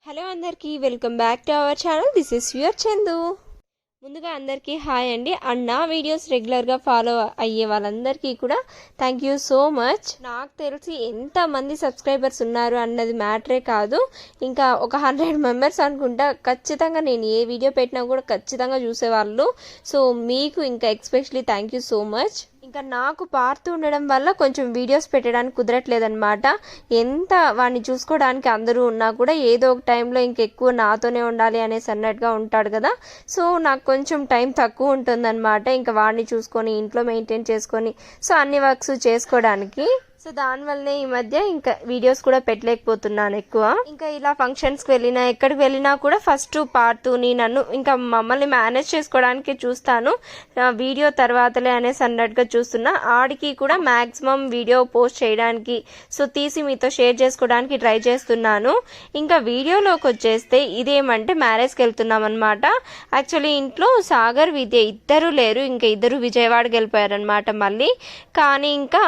Hello అందరికీ welcome back to our channel. This is your Chandu. ముందుగా అందరికీ హాయ్ అండి. అండ్ నా వీడియోస్ రెగ్యులర్గా ఫాలో అయ్యే వాళ్ళందరికీ కూడా థ్యాంక్ యూ సో మచ్. నాకు తెలిసి ఎంతమంది సబ్స్క్రైబర్స్ ఉన్నారు అన్నది మ్యాటరే కాదు, ఇంకా ఒక 100 మెంబర్స్ అనుకుంటా. ఖచ్చితంగా నేను ఏ వీడియో పెట్టినా కూడా ఖచ్చితంగా చూసేవాళ్ళు. సో మీకు ఇంకా especially thank you so much. ఇంకా నాకు పారుతూ ఉండడం వల్ల కొంచెం వీడియోస్ పెట్టడానికి కుదరట్లేదన్నమాట. ఎంత వాడిని చూసుకోవడానికి అందరూ ఉన్నా కూడా ఏదో ఒక టైంలో ఇంకెక్కువ నాతోనే ఉండాలి అనేసి అన్నట్టుగా ఉంటాడు కదా. సో నాకు కొంచెం టైం తక్కువ ఉంటుందన్నమాట. ఇంకా వాడిని చూసుకొని ఇంట్లో మెయింటైన్ చేసుకొని సో అన్ని వర్క్స్ చేసుకోవడానికి. సో దానివల్లనే ఈ మధ్య ఇంకా వీడియోస్ కూడా పెట్టలేకపోతున్నాను ఎక్కువ. ఇంకా ఇలా ఫంక్షన్స్కి వెళ్ళినా ఎక్కడికి వెళ్ళినా కూడా ఫస్ట్ పార్తూని నన్ను ఇంకా మమ్మల్ని మేనేజ్ చేసుకోవడానికి చూస్తాను, వీడియో తర్వాతలే అనేసి అన్నట్టుగా చూస్తున్నా. ఆడికి కూడా మ్యాక్సిమం వీడియో పోస్ట్ చేయడానికి సో తీసి మీతో షేర్ చేసుకోవడానికి ట్రై చేస్తున్నాను. ఇంకా వీడియోలోకి వచ్చేస్తే ఇదేమంటే మ్యారేజ్కి వెళ్తున్నాం అనమాట. యాక్చువల్లీ ఇంట్లో సాగర్ విద్య ఇద్దరు లేరు, ఇంకా ఇద్దరు విజయవాడకి వెళ్ళిపోయారనమాట మళ్ళీ. కానీ ఇంకా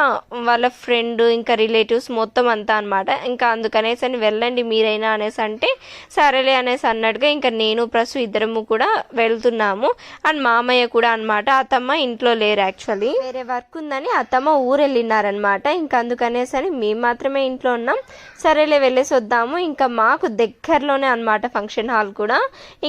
వాళ్ళ ఫ్రెండ్ ఇంకా రిలేటివ్స్ మొత్తం అంతా అనమాట. ఇంకా అందుకనేసి అని వెళ్ళండి మీరైనా అనేసి అంటే సరేలే అనేసి అన్నట్టుగా ఇంకా నేను ప్రసు ఇద్దరము కూడా వెళ్తున్నాము. అండ్ మామయ్య కూడా అనమాట. అత్తమ్మ ఇంట్లో లేరు, యాక్చువల్లీ వేరే వర్క్ ఉందని అత్తమ్మ ఊరు వెళ్ళినారనమాట. ఇంకా అందుకనేసి అని మేము మాత్రమే ఇంట్లో ఉన్నాం. సరేలే వెళ్ళేసి వద్దాము. ఇంకా మాకు దగ్గరలోనే అనమాట ఫంక్షన్ హాల్ కూడా,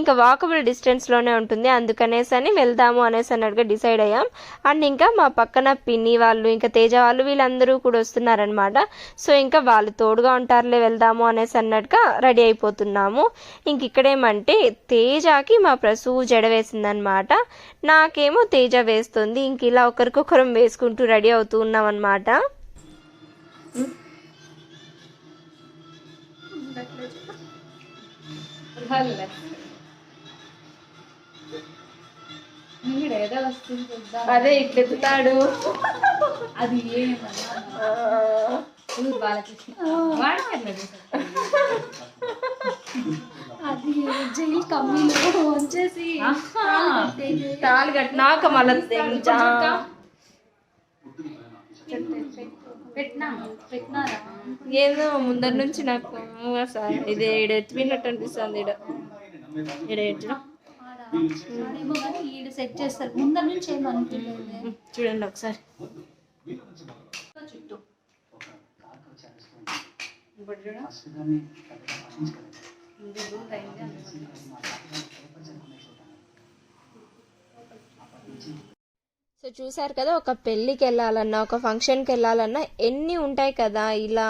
ఇంకా వాకబుల్ డిస్టెన్స్లోనే ఉంటుంది. అందుకనేసి అని వెళ్దాము అనేసి అన్నట్టుగా డిసైడ్ అయ్యాం. అండ్ ఇంకా మా పక్కన పిన్ని వాళ్ళు ఇంకా తేజ వాళ్ళు వీళ్ళందరూ కూడా వస్తున్నారనమాట. సో ఇంకా వాళ్ళు తోడుగా ఉంటారులే వెళ్దాము అనేసి అన్నట్టుగా రెడీ అయిపోతున్నాము. ఇంక ఇక్కడేమంటే తేజకి మా ప్రసు జడ వేసిందనమాట, నాకేమో తేజ వేస్తుంది. ఇంక ఇలా ఒకరికొకరం వేసుకుంటూ రెడీ అవుతూ ఉన్నాం అనమాట. అదే ఇట్లెత్తుతాడు అది అది జైలు కమ్మీలో వచ్చేసి తాళి కట్టినాక మళ్ళీ పెట్టినారా ఏదో ముందర నుంచి నాకు ఇది ఎత్తినట్టు అనిపిస్తుంది. ఈడ సెట్ చేస్తారు ముందర నుంచి ఏమనుకుంటుంది చూడండి ఒకసారి. చుట్టూ సో చూసారు కదా, ఒక పెళ్ళికి వెళ్ళాలన్నా ఒక ఫంక్షన్కి వెళ్ళాలన్నా ఎన్ని ఉంటాయి కదా, ఇలా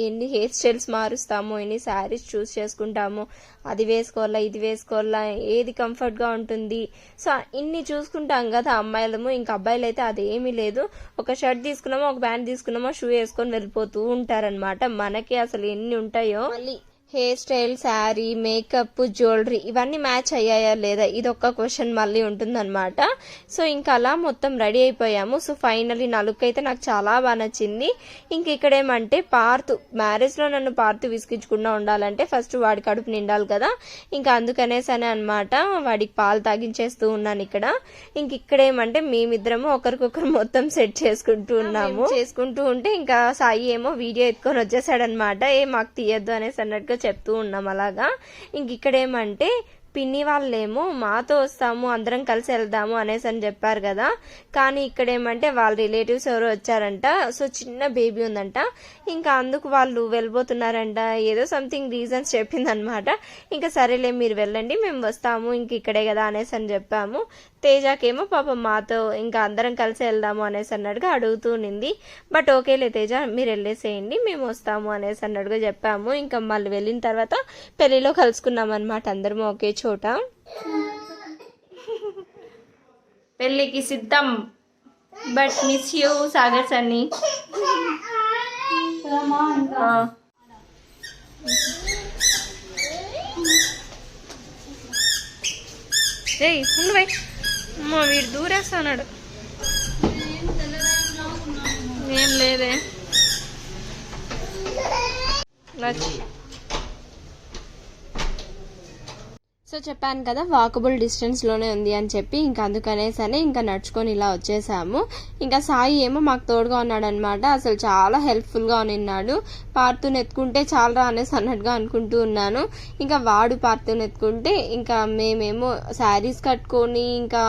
ఎన్ని హెయిర్ స్టైల్స్ మారుస్తాము, ఎన్ని శారీస్ చూస్ చేసుకుంటాము, అది వేసుకోవాలా ఇది వేసుకోవాలా ఏది కంఫర్ట్గా ఉంటుంది. సో ఇన్ని చూసుకుంటాం కదా అమ్మాయిలము. ఇంకా అబ్బాయిలు అయితే అదేమీ లేదు, ఒక షర్ట్ తీసుకున్నామో ఒక ప్యాంట్ తీసుకున్నామో షూ వేసుకొని వెళ్ళిపోతూ ఉంటారనమాట. మనకి అసలు ఎన్ని ఉంటాయో. మళ్ళీ hair style, sari, makeup, jewellery ఇవన్నీ మ్యాచ్ అయ్యాయా లేదా ఇది ఒక్క క్వశ్చన్ మళ్ళీ ఉంటుందన్నమాట. సో ఇంకా అలా మొత్తం రెడీ అయిపోయాము. సో ఫైనలీ నా లుక్ అయితే నాకు చాలా బాగా నచ్చింది. ఇంక ఇక్కడేమంటే మ్యారేజ్లో నన్ను పార్తు విసిగించకుండా ఉండాలంటే ఫస్ట్ వాడి కడుపు నిండాలి కదా. ఇంకా అందుకనేసనే అనమాట వాడికి పాలు తాగించేస్తూ ఉన్నాను ఇక్కడ. ఇంక ఇక్కడేమంటే మేమిద్దరము ఒకరికొకరు మొత్తం సెట్ చేసుకుంటూ ఉంటే ఇంకా సాయి ఏమో వీడియో ఎత్తుకొని వచ్చేసాడనమాట. మాకు తీయద్దు అనేసి అన్నట్టుగా చెప్తూ ఉన్నాం అలాగా. ఇంక ఇక్కడేమంటే పిన్ని వాళ్ళేమో మాతో వస్తాము అందరం కలిసి వెళ్దాము అనేసి అని చెప్పారు కదా. కానీ ఇక్కడేమంటే వాళ్ళ రిలేటివ్స్ ఎవరో వచ్చారంట. సో చిన్న బేబీ ఉందంట, ఇంకా అందుకు వాళ్ళు వెళ్ళిపోతున్నారంట. ఏదో సంథింగ్ రీజన్స్ చెప్పిందనమాట. ఇంకా సరేలే మీరు వెళ్ళండి మేము వస్తాము ఇంక ఇక్కడే కదా అనేసి అని చెప్పాము. తేజకేమో పాపం మాతో ఇంకా అందరం కలిసి వెళ్దాము అనేసి అన్నట్టుగా అడుగుతూ ఉన్నింది. బట్ ఓకేలే తేజ మీరు వెళ్ళేసేయండి మేము వస్తాము అనేసి అన్నట్టుగా చెప్పాము. ఇంకా మళ్ళీ వెళ్ళిన తర్వాత పెళ్లిలో కలుసుకున్నాం అనమాట అందరము ఒకే చోట. పెళ్ళికి సిద్ధం. బట్ మిస్ యూ సాగర్ సన్ని. వీడు దూరేస్తున్నాడు. ఏం లేదే సో చెప్పాను కదా వాకబుల్ డిస్టెన్స్లోనే ఉంది అని చెప్పి ఇంకా అందుకనేసరి ఇంకా నడుచుకొని ఇలా వచ్చేసాము. ఇంకా సాయి ఏమో మాకు తోడుగా ఉన్నాడు అనమాట. అసలు చాలా హెల్ప్ఫుల్గా ఉన్నాడు. పార్తూని ఎత్తుకుంటే చాలా అనేసి అన్నట్టుగా అనుకుంటూ ఉన్నాను. ఇంకా వాడు పార్తూని ఎత్తుకుంటే ఇంకా మేమేమో శారీస్ కట్టుకొని ఇంకా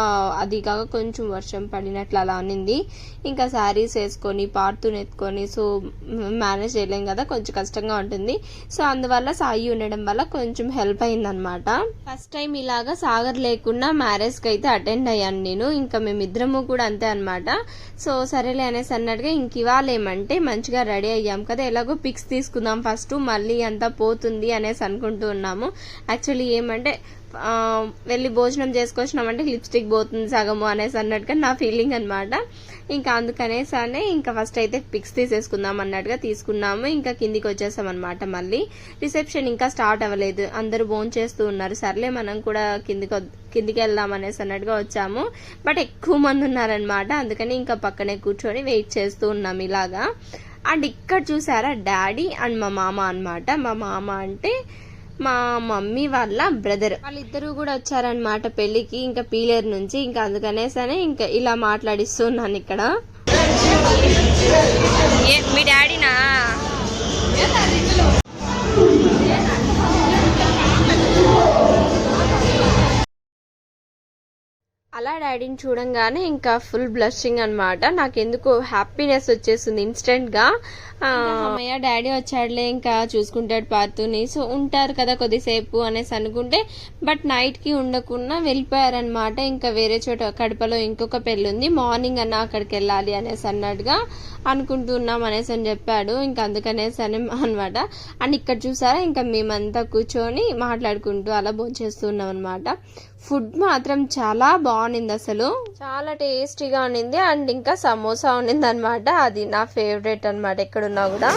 అది కాక కొంచెం వర్షం పడినట్లు అలా అనింది. ఇంకా శారీస్ వేసుకొని పార్తూని ఎత్తుకొని సో మేనేజ్ చేయలేం కదా, కొంచెం కష్టంగా ఉంటుంది. సో అందువల్ల సాయి ఉండడం వల్ల కొంచెం హెల్ప్ అయిందనమాట. ఫస్ట్ టైం ఇలాగా సాగర్ లేకుండా మ్యారేజ్కి అయితే అటెండ్ అయ్యాను నేను. ఇంకా మేమిద్దరము కూడా అంతే అనమాట. సో సరేలే అనేసి అన్నట్టుగా ఇంక ఇవాళ ఏమంటే మంచిగా రెడీ అయ్యాం కదా, ఎలాగో పిక్స్ తీసుకుందాం ఫస్ట్, మళ్ళీ అంతా పోతుంది అనేసి అనుకుంటూ ఉన్నాము. యాక్చువల్లీ ఏమంటే వెళ్ళి భోజనం చేసుకొచ్చినామంటే లిప్స్టిక్ పోతుంది సగము అనేసి అన్నట్టుగా నా ఫీలింగ్ అనమాట. ఇంకా అందుకనేసానే ఇంకా ఫస్ట్ అయితే పిక్స్ తీసేసుకుందాం అన్నట్టుగా తీసుకున్నాము. ఇంకా కిందికి వచ్చేసాం అనమాట. మళ్ళీ రిసెప్షన్ ఇంకా స్టార్ట్ అవ్వలేదు, అందరూ భోజనం చేస్తూ ఉన్నారు. సర్లే మనం కూడా కిందికి వెళ్దాం అనేసి అన్నట్టుగా వచ్చాము. బట్ ఎక్కువ మంది ఉన్నారనమాట, అందుకని ఇంకా పక్కనే కూర్చొని వెయిట్ చేస్తూ ఉన్నాం ఇలాగా. అండ్ ఇక్కడ చూసారా డాడీ అండ్ మా మామ అనమాట. మా మామ అంటే మా మమ్మీ వాళ్ళ బ్రదర్, వాళ్ళిద్దరూ కూడా వచ్చారనమాట పెళ్లికి, ఇంకా పీలేరు నుంచి. ఇంకా అందుకనేసనే ఇంకా ఇలా మాట్లాడిస్తున్నాను ఇక్కడ. మీ డాడీనా? అలా డాడీని చూడంగానే ఇంకా ఫుల్ బ్లషింగ్ అనమాట. నాకెందుకో హ్యాపీనెస్ వచ్చేస్తుంది ఇన్స్టెంట్ గా. అమ్మయ్య డాడీ వచ్చాడులే ఇంకా చూసుకుంటాడు పార్తూని, సో ఉంటారు కదా కొద్దిసేపు అనేసి అనుకుంటే బట్ నైట్ కి ఉండకుండా వెళ్ళిపోయారనమాట. ఇంకా వేరే చోట కడపలో ఇంకొక పెళ్లి ఉంది, మార్నింగ్ అన్న అక్కడికి వెళ్ళాలి అనేసి అన్నట్టుగా అనుకుంటున్నాం అనేసి అని చెప్పాడు. ఇంకా అందుకనేసి అని అనమాట. అండ్ ఇక్కడ చూసారా ఇంకా మేమంతా కూర్చొని మాట్లాడుకుంటూ అలా భోంచేస్తున్నాం అనమాట. ఫుడ్ మాత్రం చాలా బాగుంది, అసలు చాలా టేస్టీగా ఉన్నింది. అండ్ ఇంకా సమోసా ఉన్నింది అనమాట, అది నా ఫేవరెట్ అనమాట ఎక్కడున్నా కూడా.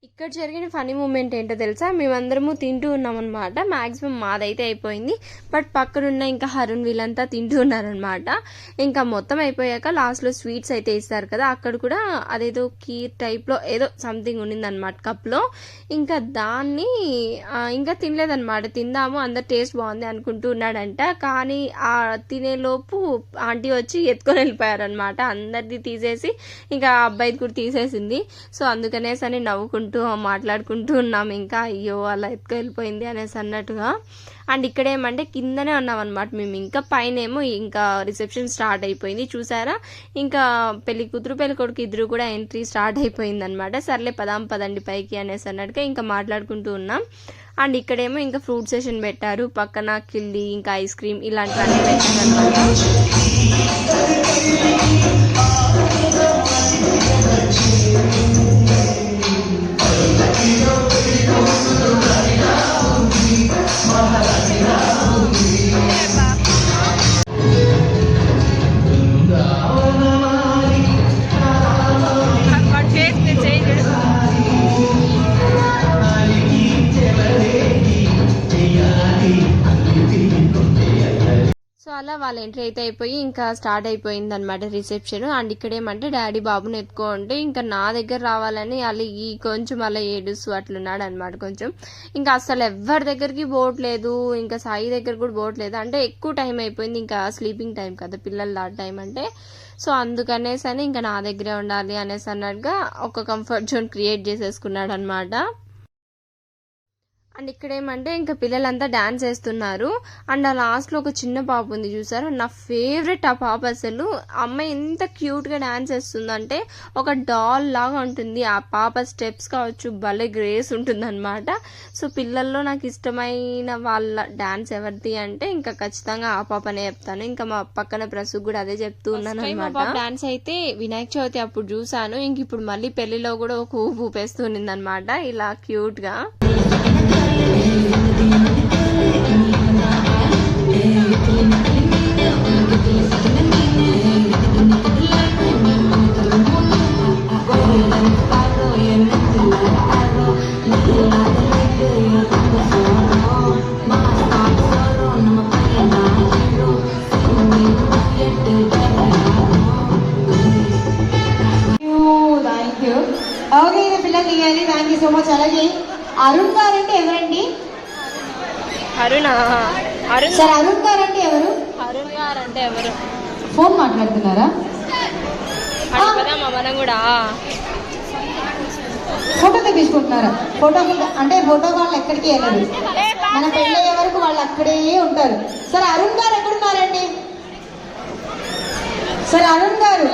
ఇక్కడ జరిగిన ఫనీ మూమెంట్ ఏంటో తెలుసా, మేమందరము తింటూ ఉన్నాం అనమాట. మాక్సిమం మాదైతే అయిపోయింది, బట్ పక్కనున్న ఇంకా హరుణ్ వీళ్ళంతా తింటూ ఉన్నారనమాట. ఇంకా మొత్తం అయిపోయాక లాస్ట్ లో స్వీట్స్ అయితే ఇస్తారు కదా, అక్కడ కూడా అదేదో కీర్ టైప్ లో ఏదో సంథింగ్ ఉండింది అనమాట కప్ లో. ఇంకా దాన్ని ఇంకా తినలేదనమాట. తిందాము అందరు టేస్ట్ బాగుంది అనుకుంటూ ఉన్నాడంట, కానీ ఆ తినేలోపు ఆంటీ వచ్చి ఎత్తుకొని వెళ్ళిపోయారనమాట. అందరిది తీసేసి ఇంకా అబ్బాయిది కూడా తీసేసింది. సో అందుకనేసని నవ్వుకుంటూ మాట్లాడుకుంటూ ఉన్నాం. ఇంకా అయ్యో అలా ఎత్తుకెళ్ళిపోయింది అనేసి అన్నట్టుగా. అండ్ ఇక్కడ ఏమంటే కిందనే ఉన్నాం అనమాట మేము. ఇంకా పైన ఏమో ఇంకా రిసెప్షన్ స్టార్ట్ అయిపోయింది చూసారా. ఇంకా పెళ్లి కూతురు పెళ్లి కొడుకు ఇద్దరు కూడా ఎంట్రీ స్టార్ట్ అయిపోయింది అనమాట. సర్లే పదండి పైకి అనేసి అన్నట్టుగా ఇంకా మాట్లాడుకుంటూ ఉన్నాం. అండ్ ఇక్కడేమో ఇంకా ఫ్రూట్ సెషన్ పెట్టారు, పక్కన కిల్లి ఇంకా ఐస్ క్రీమ్ ఇలాంటివన్నీ పెట్టారు అనమాట. సో అలా వాళ్ళ ఎంట్రీ అయితే అయిపోయి ఇంకా స్టార్ట్ అయిపోయింది అనమాట రిసెప్షన్. అండ్ ఇక్కడ ఏమంటే డాడీ బాబుని ఎత్తుకుంటే ఇంకా నా దగ్గర రావాలని అలిగి కొంచెం అలా ఏడుస్తూ అట్లున్నాడు అనమాట. కొంచెం ఇంకా అసలు ఎవరి దగ్గరికి పోవట్లేదు, ఇంకా సాయి దగ్గర కూడా పోవట్లేదు. అంటే ఎక్కువ టైం అయిపోయింది, ఇంకా స్లీపింగ్ టైం కదా పిల్లలు ఆ టైం అంటే. సో అందుకనేసి అని ఇంకా నా దగ్గరే ఉండాలి అనేసి అన్నట్టుగా ఒక కంఫర్ట్ జోన్ క్రియేట్ చేసేసుకున్నాడు అనమాట. అండ్ ఇక్కడ ఏమంటే ఇంకా పిల్లలంతా డాన్స్ వేస్తున్నారు. అండ్ ఆ లాస్ట్ లో ఒక చిన్న పాప ఉంది చూసారు, నా ఫేవరెట్ ఆ పాప. అసలు అమ్మాయి ఎంత క్యూట్ గా డాన్స్ వేస్తుందంటే ఒక డాల్ లాగా ఉంటుంది. ఆ పాప స్టెప్స్ కావచ్చు భలే గ్రేస్ ఉంటుంది అనమాట. సో పిల్లల్లో నాకు ఇష్టమైన వాళ్ళ డాన్స్ ఎవరిది అంటే ఇంకా ఖచ్చితంగా ఆ పాపనే చెప్తాను. ఇంకా మా పక్కన ప్రసు కూడా అదే చెప్తూ ఉన్నాను అనమాట. డాన్స్ అయితే వినాయక చవితి అప్పుడు చూసాను, ఇంక ఇప్పుడు మళ్ళీ పెళ్లిలో కూడా ఒక ఊపు ఊపేస్తుంది అనమాట ఇలా క్యూట్ గా. Thank you. ఓకే పిల్లలు దిగాలి. Thank you so much. అలాగే అరుణ్ గారు అంటే ఎవరండి? అరుణ్ సార్ అరుణ్ గారు అంటే ఎవరు? అరుణ్ గారు అంటే ఎవరు? ఫోన్ మాట్లాడుతున్నారా? మనం కూడా ఫోటో తెప్పించుకుంటున్నారా? ఫోటో అంటే ఫోటో వాళ్ళు ఎక్కడికి వెళ్ళరు. మన పెళ్ళి అయ్యే వరకు వాళ్ళు అక్కడే ఉంటారు. సార్ అరుణ్ గారు ఎక్కడున్నారండి? సార్ అరుణ్ గారు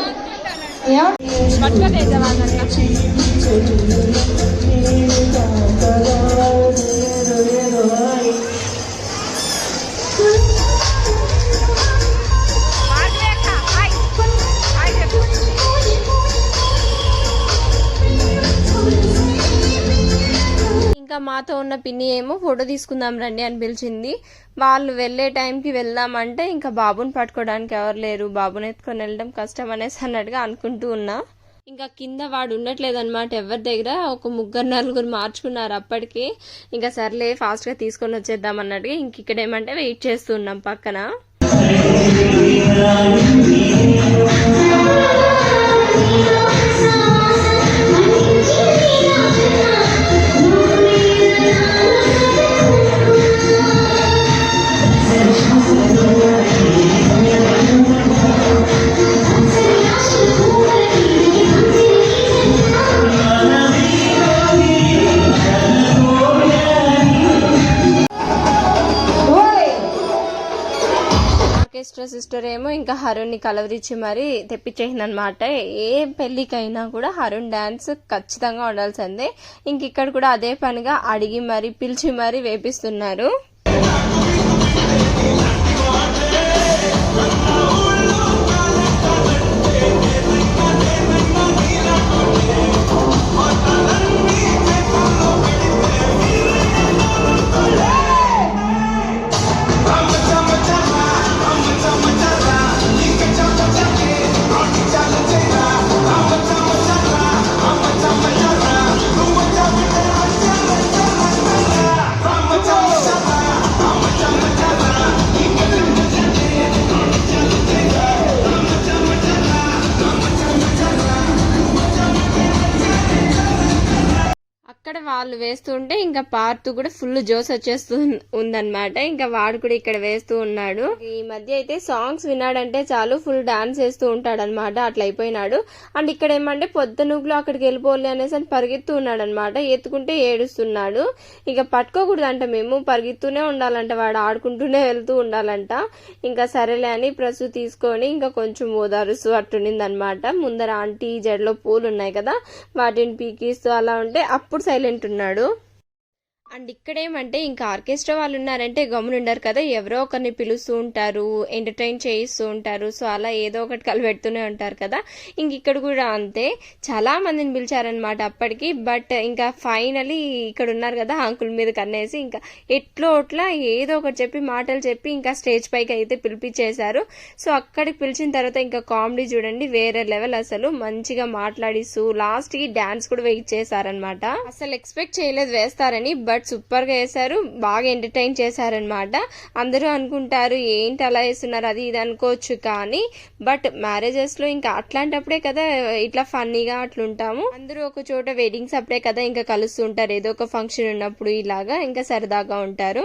ఇంకా మాతో ఉన్న పిన్ని ఏమో ఫోటో తీసుకుందాం రండి అని పిలిచింది. వాళ్ళు వెళ్ళే టైంకి వెళ్దామంటే ఇంకా బాబుని పట్టుకోవడానికి ఎవరు లేరు, బాబుని ఎత్తుకొని వెళ్ళడం కష్టం అనేసి అన్నట్టుగా అనుకుంటూ ఉన్నా. ఇంకా కింద వాడు ఉండట్లేదు అనమాట ఎవరి దగ్గర. ఒక 3-4 మార్చుకున్నారు అప్పటికి. ఇంకా సర్లే ఫాస్ట్గా తీసుకొని వచ్చేద్దాం అన్నట్టుగా ఇంక ఇక్కడ ఏమంటే వెయిట్ చేస్తున్నాం పక్కన. సిస్టర్ ఏమో ఇంకా హరుణ్ని కలవరిచ్చి మరి తెప్పించేసింది అనమాట. ఏ పెళ్ళికైనా కూడా హరుణ్ డాన్స్ ఖచ్చితంగా ఉండాల్సిందే. ఇంక ఇక్కడ కూడా అదే పనిగా అడిగి మరి పిలిచి మరి వేపిస్తున్నారు. వాళ్ళు వేస్తుంటే ఇంకా పార్తు కూడా ఫుల్ జోస్ వచ్చేస్తూ ఉందన్నమాట. ఇంకా వాడు కూడా ఇక్కడ వేస్తూ ఉన్నాడు. ఈ మధ్య అయితే సాంగ్స్ విన్నాడంటే చాలు ఫుల్ డాన్స్ వేస్తూ ఉంటాడు అనమాట. అట్లా అయిపోయినాడు. అండ్ ఇక్కడ ఏమంటే పొద్దునూగులు అక్కడికి వెళ్ళిపోలే అనేసి అని పరిగెత్తూ ఉన్నాడు అనమాట. ఎత్తుకుంటే ఏడుస్తున్నాడు. ఇక పట్టుకోకూడదంట, మేము పరిగెత్తూనే ఉండాలంట, వాడు ఆడుకుంటూనే వెళ్తూ ఉండాలంట. ఇంకా సరేలే అని ప్రసు తీసుకొని ఇంకా కొంచెం ఓదారుస్తూ అట్టుండింది అనమాట. ముందర ఆంటీ జడలో పూలు ఉన్నాయి కదా, వాటిని పీకిస్తూ అలా ఉంటే అప్పుడు సైలెంట్ ఉన్నాడు. అండ్ ఇక్కడేమంటే ఇంకా ఆర్కెస్ట్రా వాళ్ళు ఉన్నారంటే గమ్మునుండరు కదా, ఎవరో ఒకరిని పిలుస్తూ ఉంటారు, ఎంటర్టైన్ చేయిస్తూ ఉంటారు. సో అలా ఏదో ఒకటి కలిపెడుతూనే ఉంటారు కదా. ఇంక ఇక్కడ కూడా అంతే, చాలా మందిని పిలిచారనమాట అప్పటికి. బట్ ఇంకా ఫైనలీ ఇక్కడ ఉన్నారు కదా అంకుల్ మీద కన్నేసి ఇంకా ఎట్లో అట్లా ఏదో ఒకటి చెప్పి మాటలు చెప్పి ఇంకా స్టేజ్ పైకి అయితే పిలిపించేశారు. సో అక్కడికి పిలిచిన తర్వాత ఇంకా కామెడీ చూడండి వేరే లెవెల్. అసలు మంచిగా మాట్లాడిస్తూ లాస్ట్ కి డాన్స్ కూడా వెయిట్ చేశారనమాట. అసలు ఎక్స్పెక్ట్ చేయలేదు వేస్తారని, బట్ సూపర్ గా వేశారు, బాగా ఎంటర్టైన్ చేశారనమాట. అందరూ అనుకుంటారు ఏంటి అలా వేస్తున్నారు అది ఇది అనుకోవచ్చు, కానీ బట్ మ్యారేజెస్ లో ఇంకా అట్లాంటప్పుడే కదా ఇట్లా ఫన్నీగా అట్లుంటాము. అందరూ ఒక చోట వెడ్డింగ్స్ అప్పుడే కదా ఇంకా కలుస్తుంటారు, ఏదో ఒక ఫంక్షన్ ఉన్నప్పుడు ఇలాగా ఇంకా సరదాగా ఉంటారు.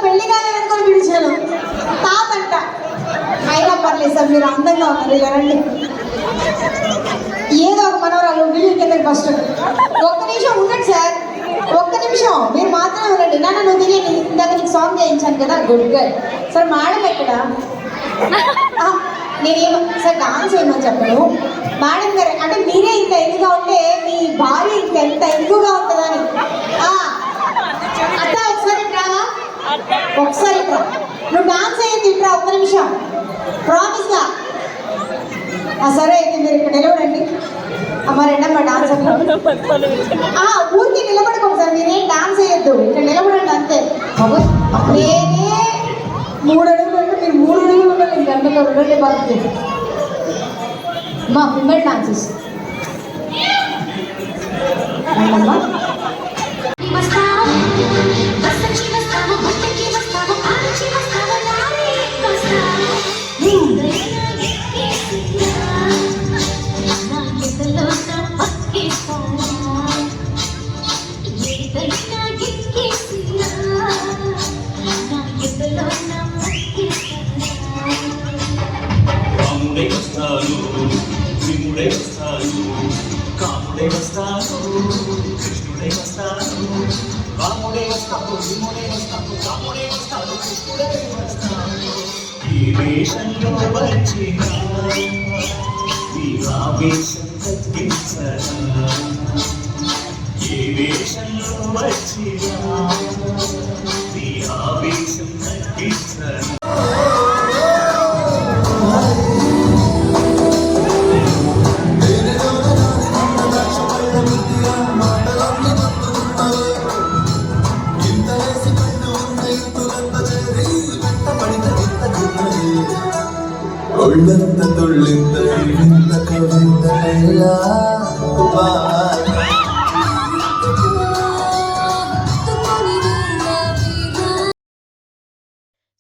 పెళ్లి కాలేదనుకొని పిలిచాను తాతంట. అయినా పర్లేదు సార్, మీరు అందంగా ఉన్నారు కదండి. ఏదో ఒక మనవరాలు వీళ్ళు కిందకి ఫస్ట్ ఒక్క నిమిషం ఉండండి సార్, ఒక్క నిమిషం మీరు మాత్రమే ఉండండి. నాన్న నువ్వు తెలియని ఇందాక నీకు సాంగ్ చేయించాను కదా, గుడ్ గర్ల్. సార్ మేడం ఎక్కడ? నేనేమో సార్ డాన్స్ ఏమని చెప్పను మేడం గారు, అంటే మీరే ఇంత ఎక్కువగా ఉంటే మీ భార్య ఇంత ఎక్కువగా ఉంటుందని. అత్త ఒకసారి రావా, ఒకసారి నువ్వు డాన్స్ అయ్యింది ఇంట్రా, ఒక్క నిమిషం ప్రామిస్ గా. సరే అయితే మీరు ఇక్కడ నిలబడండి. అమ్మ రెండమ్మ డాన్స్ ఊరికి నిలబడుకోండి సార్, మీరేం డాన్స్ వేయొద్దు, ఇక్కడ నిలబడండి అంతే. నేనే 3 అడుగులు అంటే మీరు 3 అడుగులు ఉండాలి, గంటలో 2 బాగుంది. మా ఫింగర్ డాన్సెస్ అమ్మా ఈ వేషంలో వచ్చినా ఈ ఆవేశం తగ్గించరా ఈ వేషంలో వచ్చినా ఈ ఆవేశం తగ్గించరా ఒళ్ళంత తుళ్ళింత వింత కవింత లైలా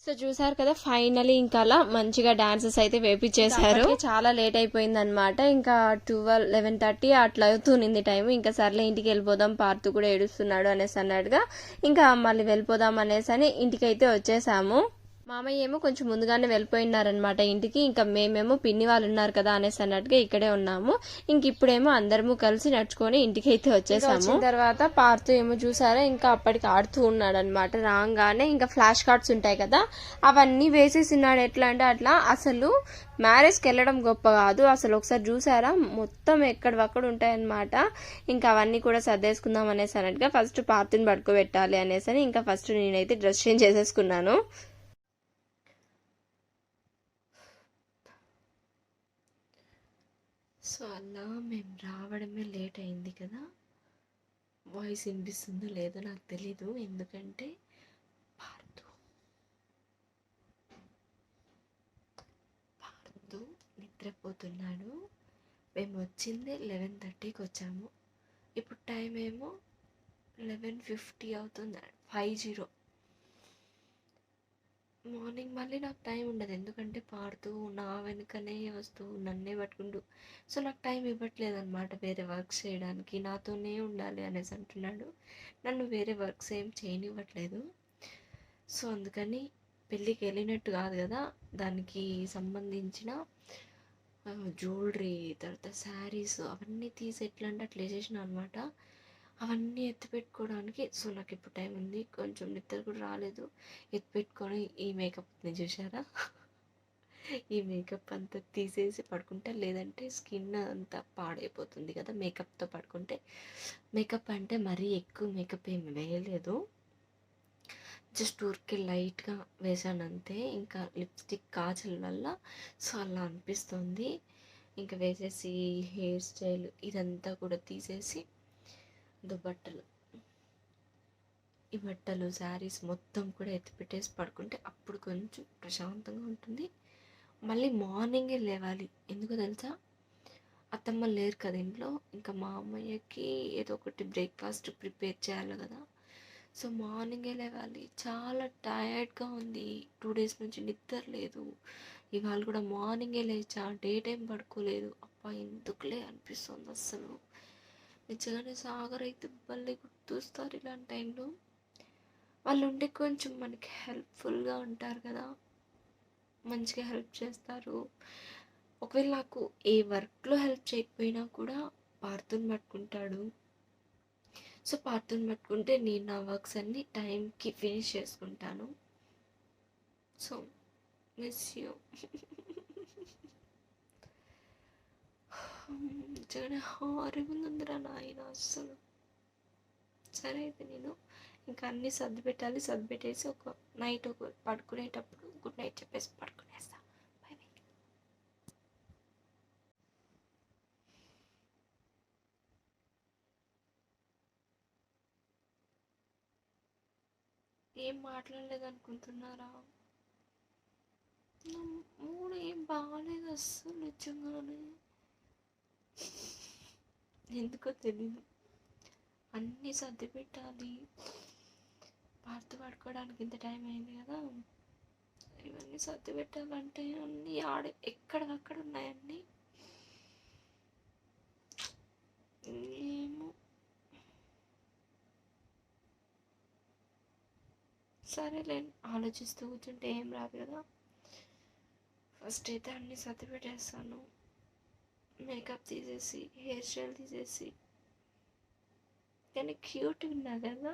సో చూసారు కదా, ఫైనలీ ఇంకా అలా మంచిగా డాన్సెస్ అయితే వేపించేశారు. చాలా లేట్ అయిపోయింది అనమాట. ఇంకా 11:30 అట్లా అవుతుంది టైం. ఇంకా సర్లే ఇంటికి వెళ్ళిపోదాం, పార్తు కూడా ఏడుస్తున్నాడు అనేసి అన్నట్టుగా ఇంకా మళ్ళీ వెళ్ళిపోదాం అనేసి అని ఇంటికి అయితే వచ్చేసాము. మామయ్య ఏమో కొంచెం ముందుగానే వెళ్ళిపోయినారనమాట ఇంటికి. ఇంకా మేమేమో పిన్ని వాళ్ళు ఉన్నారు కదా అనేసి అన్నట్టుగా ఇక్కడే ఉన్నాము. ఇంక ఇప్పుడేమో అందరము కలిసి నడుచుకొని ఇంటికి అయితే వచ్చేసాము. తర్వాత పార్తు ఏమో చూసారా, ఇంకా అప్పటికి ఆడుతూ ఉన్నాడు అనమాట. రాగానే ఇంకా ఫ్లాష్ కార్డ్స్ ఉంటాయి కదా, అవన్నీ వేసేసినాడు. ఎట్లా అంటే అట్లా. అసలు మ్యారేజ్కి వెళ్ళడం గొప్ప కాదు, అసలు ఒకసారి చూసారా మొత్తం ఎక్కడవక్కడ ఉంటాయన్నమాట. ఇంకా అవన్నీ కూడా సర్దేసుకుందాం అనేసి అన్నట్టుగా ఫస్ట్ పార్తుని పడుకోబెట్టాలి అనేసి అని ఇంకా ఫస్ట్ నేనైతే డ్రెస్ చేంజ్ చేసేసుకున్నాను. సో అలా మేము రావడమే లేట్ అయింది కదా. వాయిస్ వినిపిస్తుందో లేదో నాకు తెలీదు, ఎందుకంటే పార్దు నిద్రపోతున్నాడు. మేము వచ్చింది 11:30కి వచ్చాము. ఇప్పుడు టైం ఏమో 11:50 అవుతుంది. 50 మార్నింగ్. మళ్ళీ నాకు టైం ఉండదు, ఎందుకంటే పాడుతూ నా వెనుకనే వస్తూ నన్నే పట్టుకుంటూ. సో నాకు టైం ఇవ్వట్లేదు అనమాట వేరే వర్క్స్ చేయడానికి. నాతోనే ఉండాలి అనేసి అంటున్నాడు. నన్ను వేరే వర్క్స్ ఏం చేయనివ్వట్లేదు. సో అందుకని పెళ్ళికి వెళ్ళినట్టు కాదు కదా, దానికి సంబంధించిన జ్యువెలరీ, తర్వాత శారీస్ అవన్నీ తీసి ఎట్లా అంటే అట్లా వేసేసిన అనమాట. అవన్నీ ఎత్తిపెట్టుకోవడానికి. సో నాకు ఇప్పుడు టైం ఉంది, కొంచెం నిద్ర కూడా రాలేదు. ఎత్తిపెట్టుకొని ఈ మేకప్ని చూసారా, ఈ మేకప్ అంతా తీసేసి పడుకుంటే, లేదంటే స్కిన్ అంతా పాడైపోతుంది కదా మేకప్తో పడుకుంటే. మేకప్ అంటే మరీ ఎక్కువ మేకప్ ఏమి వేయలేదు, జస్ట్ ఊరికే లైట్గా వేసాను అంతే. ఇంకా లిప్స్టిక్ కాజల్ వల్ల సో అలా అనిపిస్తుంది. ఇంకా వేసేసి హెయిర్ స్టైల్ ఇదంతా కూడా తీసేసి బట్టలు, ఈ బట్టలు శారీస్ మొత్తం కూడా ఎత్తిపెట్టేసి పడుకుంటే అప్పుడు కొంచెం ప్రశాంతంగా ఉంటుంది. మళ్ళీ మార్నింగే లేవాలి, ఎందుకో తెలుసా, అత్తమ్మ లేరు కదా ఇంట్లో. ఇంకా మా అమ్మయ్యకి ఏదో ఒకటి బ్రేక్ఫాస్ట్ ప్రిపేర్ చేయాలి కదా. సో మార్నింగే లేవాలి. చాలా టైర్డ్గా ఉంది, 2 days నుంచి నిద్ర లేదు. ఇవాళ కూడా మార్నింగే లేచా, డే టైం పడుకోలేదు. అబ్బా ఎందుకులే అనిపిస్తుంది అస్సలు. నిజంగానే సాగర్ అయితే భలే గుర్తొస్తారు ఇలాంటి టైంలో. వాళ్ళు ఉంటే కొంచెం మనకి హెల్ప్ఫుల్గా ఉంటారు కదా, మంచిగా హెల్ప్ చేస్తారు. ఒకవేళ నాకు ఏ వర్క్లో హెల్ప్ చేయకపోయినా కూడా పార్తుని పట్టుకుంటాడు. సో పార్తుని పట్టుకుంటే నేను నా వర్క్స్ అన్నీ టైంకి ఫినిష్ చేసుకుంటాను. So miss you. నిజంగానే హారబుల్ ఉందిరా నాయన అస్సలు. సరే అయితే నేను ఇంకా అన్నీ సర్ది పెట్టాలి, సర్ది పెట్టేసి ఒక నైట్ ఒక పడుకునేటప్పుడు గుడ్ నైట్ చెప్పేసి పడుకునేస్తా. By by. ఏం మాట్లాడలేదు అనుకుంటున్నారా? నా మూడు ఏం బాగాలేదు అస్సలు నిజంగానే, ఎందుకో తెలీదు. అన్నీ సర్ది పెట్టాలి, పార్తు పడుకోవడానికి ఇంత టైం అయింది కదా. ఇవన్నీ సర్ది పెట్టాలంటే అన్నీ ఎక్కడక్కడ ఉన్నాయన్నీ. ఏమో, సరేలే, ఆలోచిస్తూ కూర్చుంటే ఏం రాదు కదా. ఫస్ట్ అయితే అన్నీ సర్ది పెట్టేస్తాను, మేకప్ తీసేసి హెయిర్ స్టైల్ తీసేసి. కానీ క్యూట్గా ఉన్నా కదా.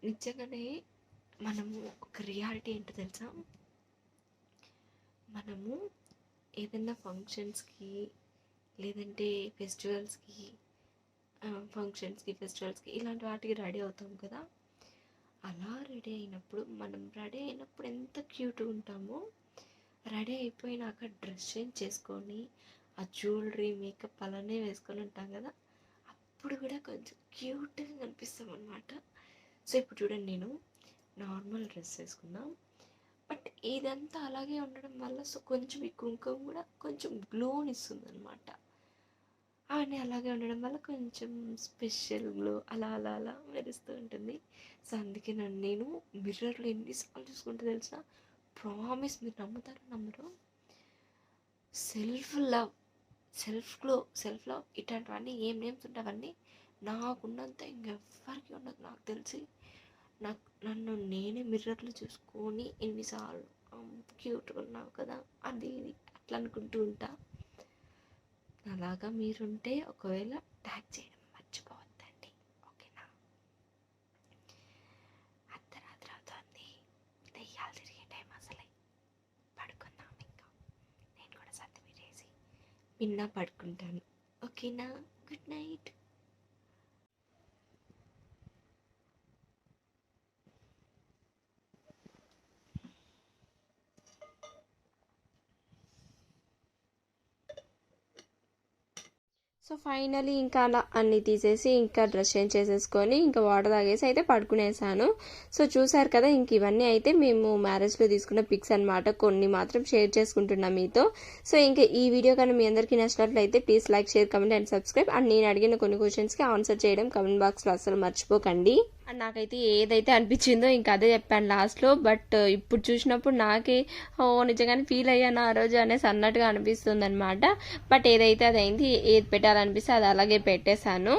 నిజంగానే మనము ఒక రియాలిటీ ఏంటో తెలుసా, మనము ఏదైనా ఫంక్షన్స్కి లేదంటే ఫెస్టివల్స్కి ఇలాంటి వాటికి రెడీ అవుతాం కదా. అలా రెడీ అయినప్పుడు ఎంత క్యూట్గా ఉంటామో, రెడీ అయిపోయినాక డ్రెస్ చేంజ్ చేసుకొని ఆ జ్యువెలరీ మేకప్ అలానే వేసుకొని ఉంటాం కదా, అప్పుడు కూడా కొంచెం క్యూట్గా కనిపిస్తాం అనమాట. సో ఇప్పుడు చూడండి, నేను నార్మల్ డ్రెస్ వేసుకున్నా, బట్ ఇదంతా అలాగే ఉండడం వల్ల సో కొంచెం ఈ కుంకుమ కూడా కొంచెం గ్లోనిస్తుంది అనమాట. అవన్నీ అలాగే ఉండడం వల్ల కొంచెం స్పెషల్ గ్లో అలా అలా అలా మెరుస్తూ ఉంటుంది. సో అందుకే నేను మిర్రర్లో ఎన్నిసార్లు చూసుకుంటే తెలుసా, ప్రామిస్ మీరు నమ్ముతారో నమ్మరు, సెల్ఫ్ లవ్ ఇట్లాంటివన్నీ ఏం నేమ్స్ ఉంటావన్నీ నాకున్నంత ఇంకెవ్వరికి ఉండదు. నాకు తెలిసి నన్ను నేనే మిర్రర్లో చూసుకొని ఎన్నిసార్లు క్యూట్గా ఉన్నావు కదా అది ఇది అట్లా అనుకుంటూ ఉంటా. అలాగా మీరుంటే ఒకవేళ ట్యాగ్ చేయడం మర్చిపోవద్దండి, ఓకేనా? అర్ధరాత్రి అవుతుంది, దెయ్యాలు తిరిగే టైం అసలే, పడుకుందాం. ఇంకా నేను కూడా సర్ది చేసి నిన్న పడుకుంటాను, ఓకేనా? Good night. సో ఫైనలీ ఇంకా అలా అన్నీ తీసేసి ఇంకా డ్రెస్ చేంజ్ చేసేసుకొని ఇంకా వాటర్ తాగేసి అయితే పడుకునేసాను. సో చూసారు కదా, ఇంక ఇవన్నీ అయితే మేము మ్యారేజ్లో తీసుకున్న పిక్స్ అనమాట. కొన్ని మాత్రం షేర్ చేసుకుంటున్నాం మీతో. సో ఇంకా ఈ వీడియో కానీ మీ అందరికీ నచ్చినట్లయితే please like, share, comment and subscribe. And నేను అడిగిన కొన్ని క్వశ్చన్స్కి ఆన్సర్ చేయడం కమెంట్ బాక్స్లో అసలు మర్చిపోకండి. అండ్ నాకైతే ఏదైతే అనిపించిందో ఇంకా అదే చెప్పాను లాస్ట్లో. బట్ ఇప్పుడు చూసినప్పుడు నాకే నిజంగానే ఫీల్ అయ్యాను ఆ రోజు అనేసి అన్నట్టుగా అనిపిస్తుంది అనమాట. బట్ ఏదైతే అది అయింది, ఏది పెట్టాలనిపిస్తే అది అలాగే పెట్టేశాను.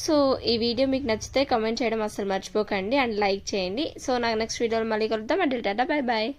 సో ఈ వీడియో మీకు నచ్చితే కామెంట్ చేయడం అసలు మర్చిపోకండి అండ్ లైక్ చేయండి. సో నాకు నెక్స్ట్ వీడియోలో మళ్ళీ కలుద్దాం. అంటే టాటా, బై బాయ్.